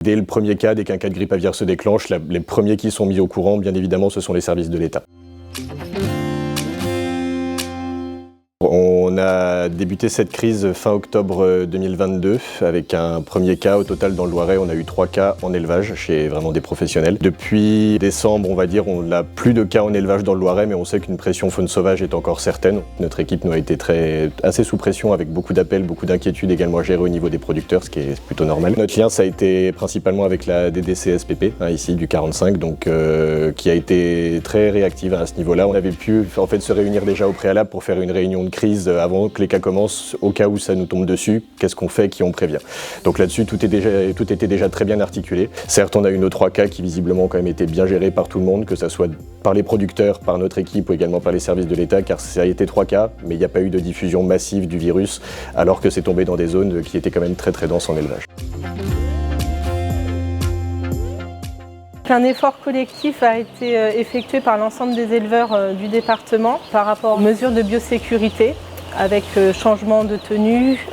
Dès le premier cas, dès qu'un cas de grippe aviaire se déclenche, les premiers qui sont mis au courant, bien évidemment, ce sont les services de l'État. On a débuté cette crise fin octobre 2022 avec un premier cas. Au total, dans le Loiret, on a eu 3 cas en élevage chez vraiment des professionnels. Depuis décembre, on va dire, on n'a plus de cas en élevage dans le Loiret, mais on sait qu'une pression faune sauvage est encore certaine. Notre équipe nous a été assez sous pression avec beaucoup d'appels, beaucoup d'inquiétudes également à gérer au niveau des producteurs, ce qui est plutôt normal. Notre lien, ça a été principalement avec la DDCSPP, ici du 45, donc qui a été très réactive à ce niveau-là. On avait pu en fait se réunir déjà au préalable pour faire une réunion de crise avant que les cas commencent, au cas où ça nous tombe dessus, qu'est-ce qu'on fait, qui on prévient. Donc là-dessus, tout était déjà très bien articulé. Certes, on a eu nos 3 cas qui visiblement ont quand même été bien gérés par tout le monde, que ce soit par les producteurs, par notre équipe ou également par les services de l'État, car ça a été 3 cas, mais il n'y a pas eu de diffusion massive du virus, alors que c'est tombé dans des zones qui étaient quand même très très denses en élevage. Un effort collectif a été effectué par l'ensemble des éleveurs du département par rapport aux mesures de biosécurité, avec changement de tenue,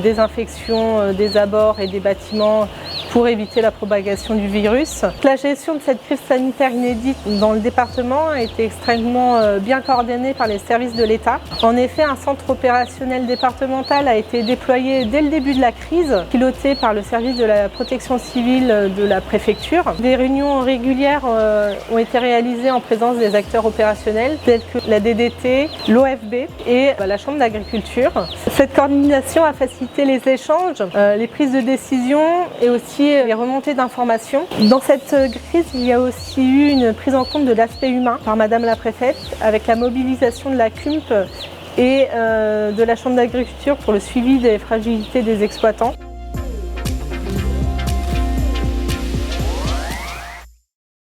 désinfection des abords et des bâtiments pour éviter la propagation du virus. La gestion de cette crise sanitaire inédite dans le département a été extrêmement bien coordonnée par les services de l'État. En effet, un centre opérationnel départemental a été déployé dès le début de la crise, piloté par le service de la protection civile de la préfecture. Des réunions régulières ont été réalisées en présence des acteurs opérationnels tels que la DDT, l'OFB et la Chambre d'agriculture. Cette coordination a facilité les échanges, les prises de décision et aussi les remontées d'informations. Dans cette crise, il y a aussi eu une prise en compte de l'aspect humain par Madame la Préfète avec la mobilisation de la CUMP et de la Chambre d'agriculture pour le suivi des fragilités des exploitants.